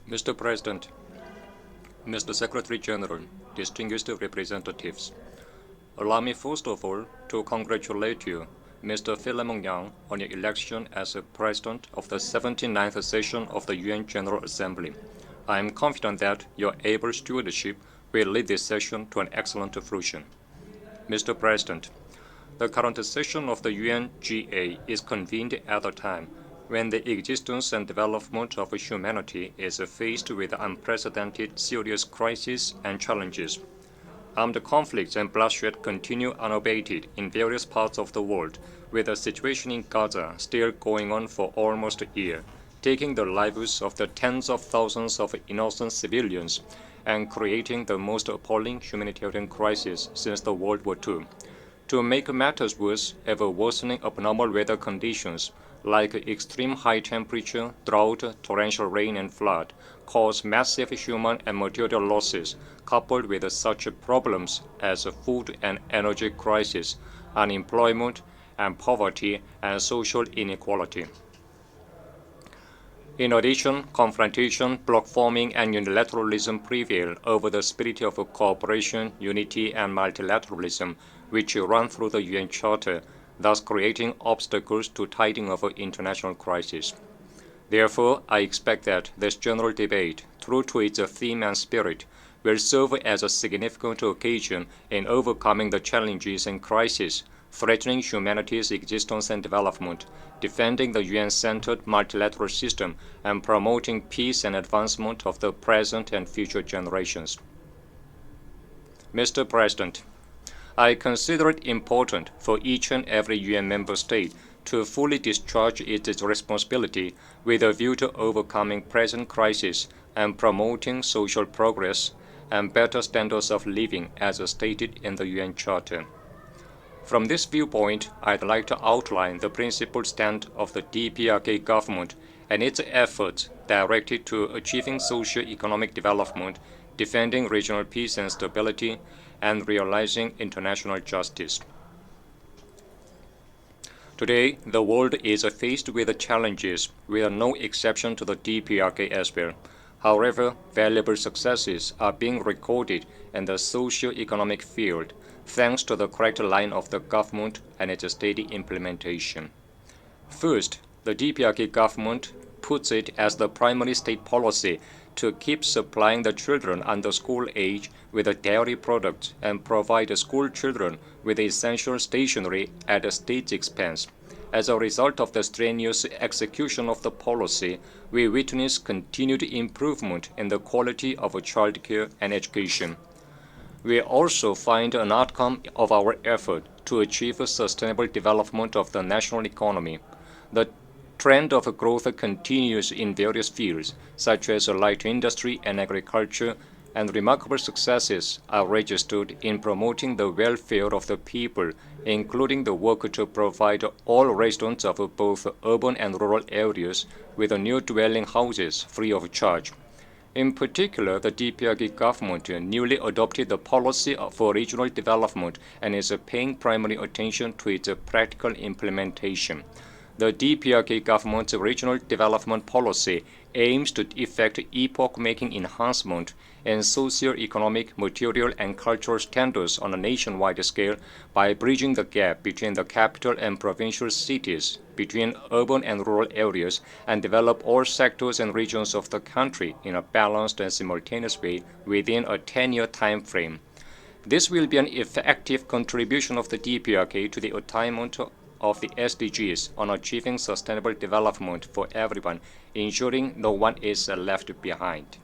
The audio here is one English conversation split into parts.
Mr. President, Mr. Secretary General, distinguished representatives, allow me first of all to congratulate you, Mr. Philemon Yang, on your election as President of the 79th session of the UN General Assembly. I am confident that your able stewardship will lead this session to an excellent fruition. Mr. President, the current session of the UNGA is convened at a time when the existence and development of humanity is faced with unprecedented serious crises and challenges. Armed conflicts and bloodshed continue unabated in various parts of the world, with the situation in Gaza still going on for almost a year, taking the lives of the tens of thousands of innocent civilians and creating the most appalling humanitarian crisis since the World War II. To make matters worse, ever-worsening abnormal weather conditions like extreme high temperature, drought, torrential rain, and flood cause massive human and material losses, coupled with such problems as food and energy crisis, unemployment, and poverty and social inequality. In addition, confrontation, bloc forming, and unilateralism prevail over the spirit of cooperation, unity, and multilateralism which run through the UN Charter, thus creating obstacles to tiding of international crisis. Therefore, I expect that this general debate, true to its theme and spirit, will serve as a significant occasion in overcoming the challenges and crises threatening humanity's existence and development, defending the UN-centered multilateral system, and promoting peace and advancement of the present and future generations. Mr. President, I consider it important for each and every UN member state to fully discharge its responsibility with a view to overcoming present crisis and promoting social progress and better standards of living as stated in the UN Charter. From this viewpoint, I'd like to outline the principal stand of the DPRK government and its efforts directed to achieving socio-economic development, defending regional peace and stability, and realizing international justice. Today, the world is faced with challenges with no exception to the DPRK as well. However, valuable successes are being recorded in the socio-economic field thanks to the correct line of the government and its steady implementation. First, the DPRK government puts it as the primary state policy to keep supplying the children under school age with dairy products and provide school children with essential stationery at the state's expense. As a result of the strenuous execution of the policy, we witness continued improvement in the quality of childcare and education. We also find an outcome of our effort to achieve sustainable development of the national economy. The trend of growth continues in various fields, such as light industry and agriculture, and remarkable successes are registered in promoting the welfare of the people, including the work to provide all residents of both urban and rural areas with new dwelling houses free of charge. In particular, the DPRK government newly adopted the policy for regional development and is paying primary attention to its practical implementation. The DPRK government's regional development policy aims to effect epoch-making enhancement in socio-economic, material, and cultural standards on a nationwide scale by bridging the gap between the capital and provincial cities, between urban and rural areas, and develop all sectors and regions of the country in a balanced and simultaneous way within a 10-year time frame. This will be an effective contribution of the DPRK to the attainment of the SDGs on achieving sustainable development for everyone, ensuring no one is left behind.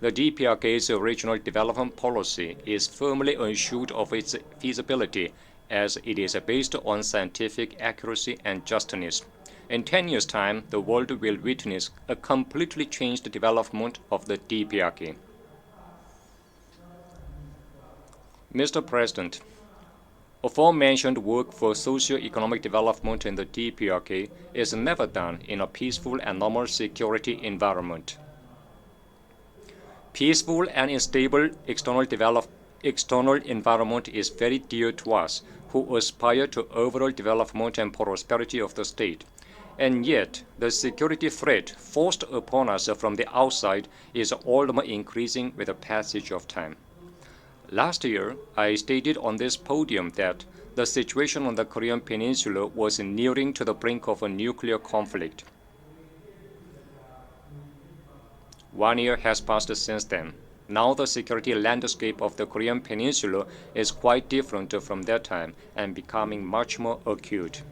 The DPRK's regional development policy is firmly assured of its feasibility as it is based on scientific accuracy and justness. In 10 years' time, the world will witness a completely changed development of the DPRK. Mr. President, aforementioned work for socio-economic development in the DPRK is never done in a peaceful and normal security environment. Peaceful and stable external environment is very dear to us who aspire to overall development and prosperity of the state. And yet, the security threat forced upon us from the outside is all the more increasing with the passage of time. Last year, I stated on this podium that the situation on the Korean Peninsula was nearing to the brink of a nuclear conflict. 1 year has passed since then. Now the security landscape of the Korean Peninsula is quite different from that time and becoming much more acute.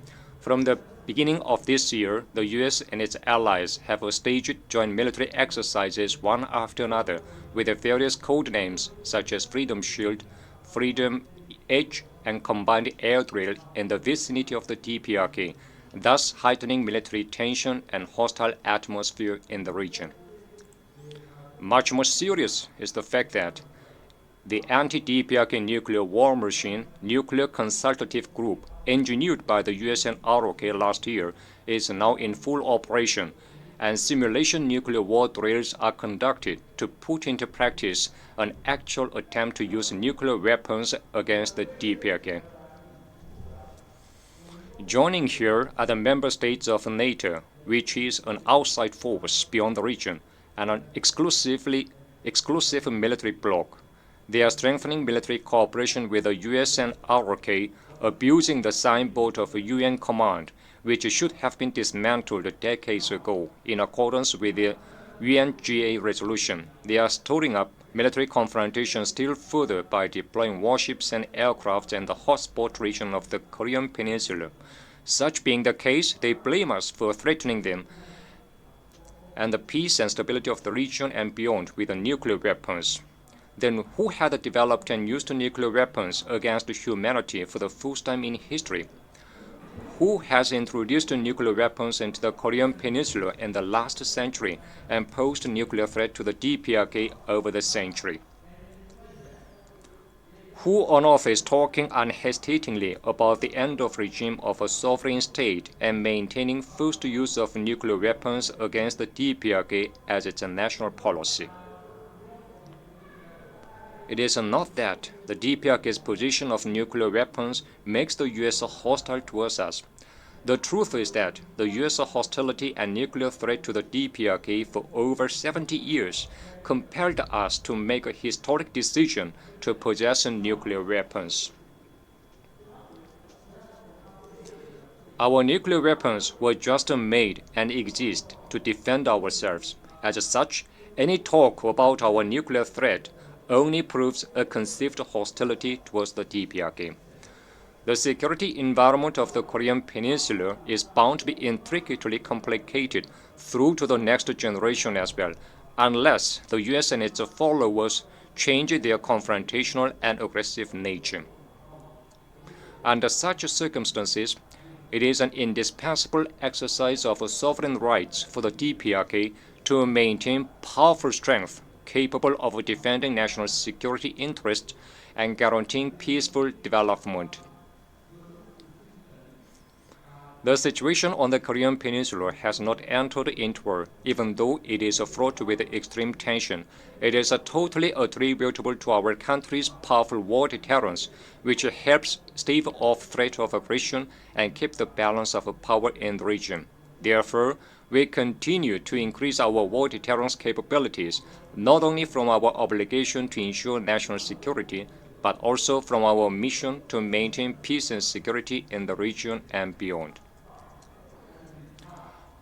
From the beginning of this year, the US and its allies have staged joint military exercises one after another with various code names such as Freedom Shield, Freedom Edge, and Combined Air Drill in the vicinity of the DPRK, thus heightening military tension and hostile atmosphere in the region. Much more serious is the fact that the anti-DPRK nuclear war machine, nuclear consultative group, engineered by the US and ROK last year, is now in full operation, and simulation nuclear war drills are conducted to put into practice an actual attempt to use nuclear weapons against the DPRK. Joining here are the member states of NATO, which is an outside force beyond the region and an exclusive military bloc. They are strengthening military cooperation with the US and ROK, abusing the signboard of a UN command, which should have been dismantled decades ago in accordance with the UNGA resolution. They are stirring up military confrontation still further by deploying warships and aircraft in the hotspot region of the Korean Peninsula. Such being the case, they blame us for threatening them and the peace and stability of the region and beyond with the nuclear weapons. Then who had developed and used nuclear weapons against humanity for the first time in history? Who has introduced nuclear weapons into the Korean Peninsula in the last century and posed a nuclear threat to the DPRK over the century? Who on earth is talking unhesitatingly about the end of regime of a sovereign state and maintaining first use of nuclear weapons against the DPRK as its national policy? It is not that the DPRK's position of nuclear weapons makes the US hostile towards us. The truth is that the US hostility and nuclear threat to the DPRK for over 70 years compelled us to make a historic decision to possess nuclear weapons. Our nuclear weapons were just made and exist to defend ourselves. As such, any talk about our nuclear threat only proves a conceived hostility towards the DPRK. The security environment of the Korean Peninsula is bound to be intricately complicated through to the next generation as well, unless the US and its followers change their confrontational and aggressive nature. Under such circumstances, it is an indispensable exercise of sovereign rights for the DPRK to maintain powerful strength capable of defending national security interests and guaranteeing peaceful development. The situation on the Korean Peninsula has not entered into war, even though it is fraught with extreme tension. It is totally attributable to our country's powerful war deterrence, which helps stave off threat of aggression and keep the balance of power in the region. Therefore, we continue to increase our war deterrence capabilities, not only from our obligation to ensure national security, but also from our mission to maintain peace and security in the region and beyond.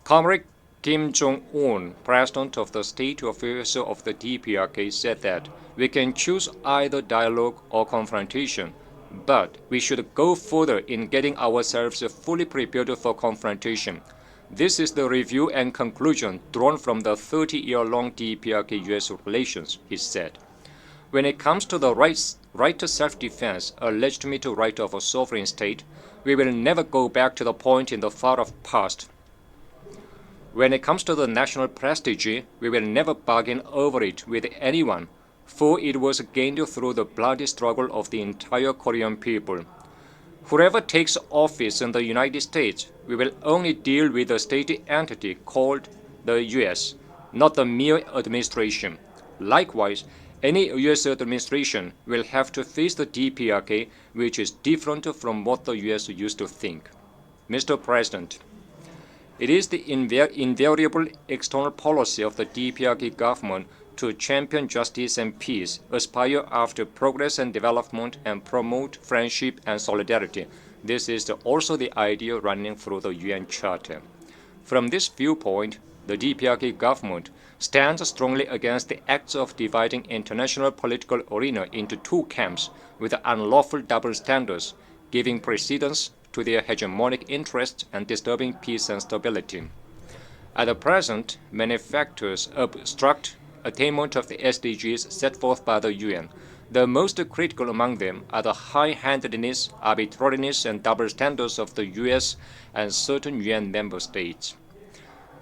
Comrade Kim Jong-un, president of the State Affairs of the DPRK, said that we can choose either dialogue or confrontation, but we should go further in getting ourselves fully prepared for confrontation. This is the review and conclusion drawn from the 30-year-long DPRK-US relations, he said. When it comes to the right to self-defense, a legitimate right of a sovereign state, we will never go back to the point in the far-off past. When it comes to the national prestige, we will never bargain over it with anyone, for it was gained through the bloody struggle of the entire Korean people. Whoever takes office in the United States, we will only deal with a state entity called the US, not the mere administration. Likewise, any US administration will have to face the DPRK, which is different from what the US used to think. Mr. President, It is the invariable external policy of the DPRK government to champion justice and peace, aspire after progress and development, and promote friendship and solidarity. This is also the idea running through the UN Charter. From this viewpoint, the DPRK government stands strongly against the acts of dividing international political arena into two camps with unlawful double standards, giving precedence to their hegemonic interests and disturbing peace and stability. At the present, many factors obstruct attainment of the SDGs set forth by the UN. The most critical among them are the high-handedness, arbitrariness, and double standards of the US and certain UN member states.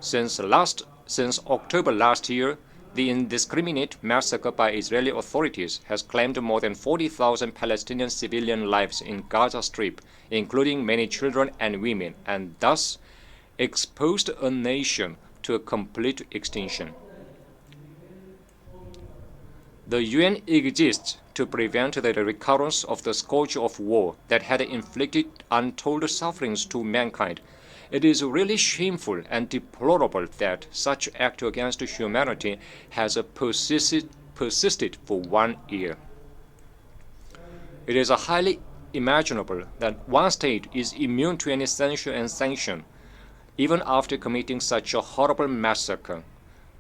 Since October last year, the indiscriminate massacre by Israeli authorities has claimed more than 40,000 Palestinian civilian lives in Gaza Strip, including many children and women, and thus exposed a nation to a complete extinction. The UN exists to prevent the recurrence of the scourge of war that had inflicted untold sufferings to mankind. It is really shameful and deplorable that such act against humanity has persisted for 1 year. It is highly imaginable that one state is immune to any censure and sanction, even after committing such a horrible massacre.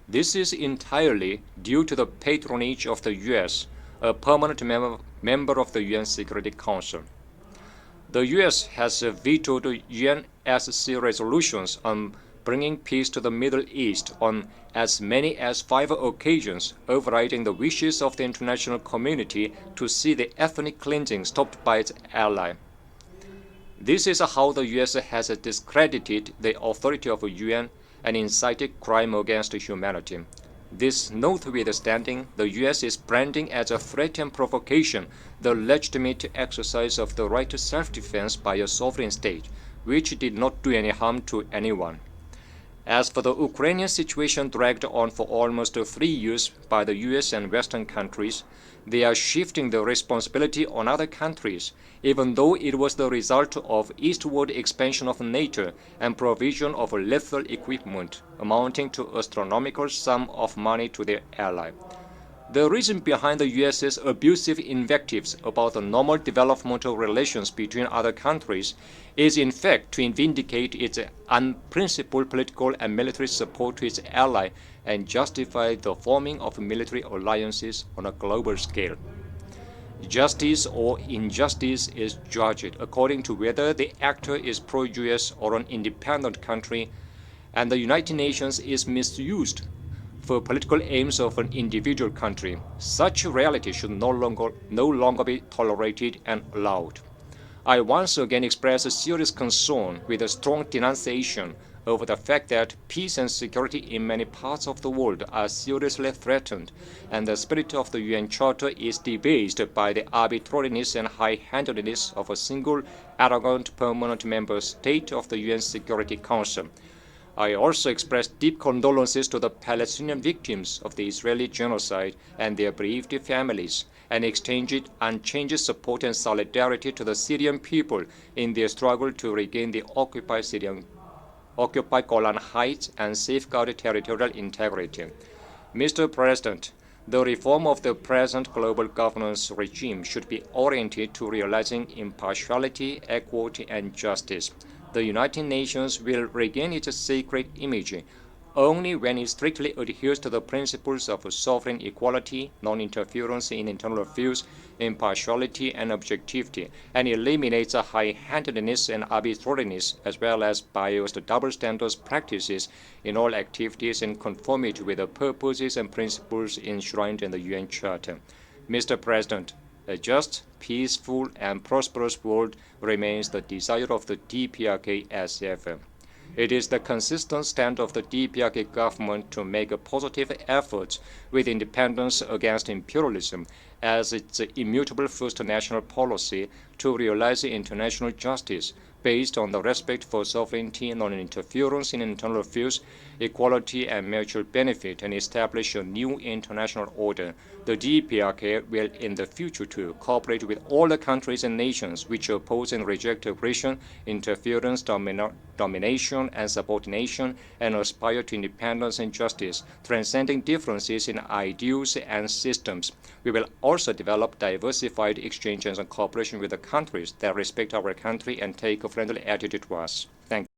This is entirely due to the patronage of the US, a permanent member of the UN Security Council. The US has vetoed UNSCO resolutions on bringing peace to the Middle East on as many as 5 occasions, overriding the wishes of the international community to see the ethnic cleansing stopped by its ally. This is how the US has discredited the authority of the UN and incited crime against humanity. This notwithstanding, the US is branding as a threat and provocation the legitimate exercise of the right to self-defense by a sovereign state, which did not do any harm to anyone. As for the Ukrainian situation dragged on for almost 3 years by the US and Western countries, they are shifting the responsibility on other countries, even though it was the result of eastward expansion of NATO and provision of lethal equipment amounting to astronomical sum of money to their ally. The reason behind the US's abusive invectives about the normal developmental relations between other countries is in fact to vindicate its unprincipled political and military support to its ally and justify the forming of military alliances on a global scale. Justice or injustice is judged according to whether the actor is pro-US or an independent country, and the United Nations is misused for political aims of an individual country. Such reality should no longer be tolerated and allowed. I once again express a serious concern with a strong denunciation over the fact that peace and security in many parts of the world are seriously threatened, and the spirit of the UN Charter is debased by the arbitrariness and high-handedness of a single arrogant permanent member state of the UN Security Council. I also express deep condolences to the Palestinian victims of the Israeli genocide and their bereaved families, and extend unchanged support and solidarity to the Syrian people in their struggle to regain the occupied Golan Heights and safeguard territorial integrity. Mr. President, the reform of the present global governance regime should be oriented to realizing impartiality, equity, and justice. The United Nations will regain its sacred image only when it strictly adheres to the principles of sovereign equality, non-interference in internal affairs, impartiality, and objectivity, and eliminates high-handedness and arbitrariness, as well as biased double standards practices in all activities in conformity with the purposes and principles enshrined in the UN Charter. Mr. President, a just, peaceful, and prosperous world remains the desire of the DPRK as ever. It is the consistent stand of the DPRK government to make positive efforts with independence against imperialism as its immutable first national policy to realize international justice based on the respect for sovereignty, non-interference in internal affairs, equality and mutual benefit, and establish a new international order. The DPRK will in the future too cooperate with all the countries and nations which oppose and reject aggression, interference, domination, and subordination, and aspire to independence and justice, transcending differences in ideals and systems. We will also develop diversified exchanges and cooperation with the countries that respect our country and take a friendly attitude to us. Thank you.